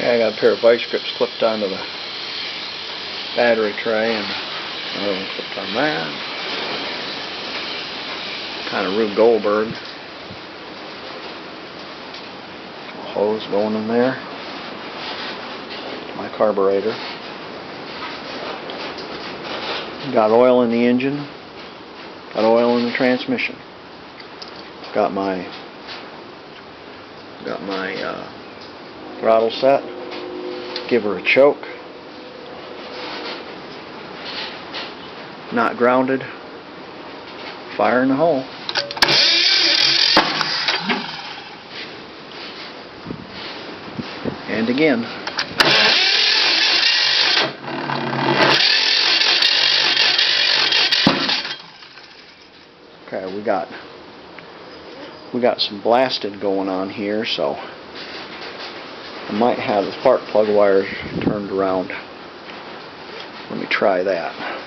Okay, I got a pair of vice grips clipped onto the battery tray and another one clipped on that. Kind of Rube Goldberg. Hose going in there. My carburetor. Got oil in the engine. Got oil in the transmission. Got my throttle set. Give her a choke. Not grounded. Fire in the hole. And again. Okay, we got some blasted going on here, so I might have the spark plug wires turned around. Let me try that.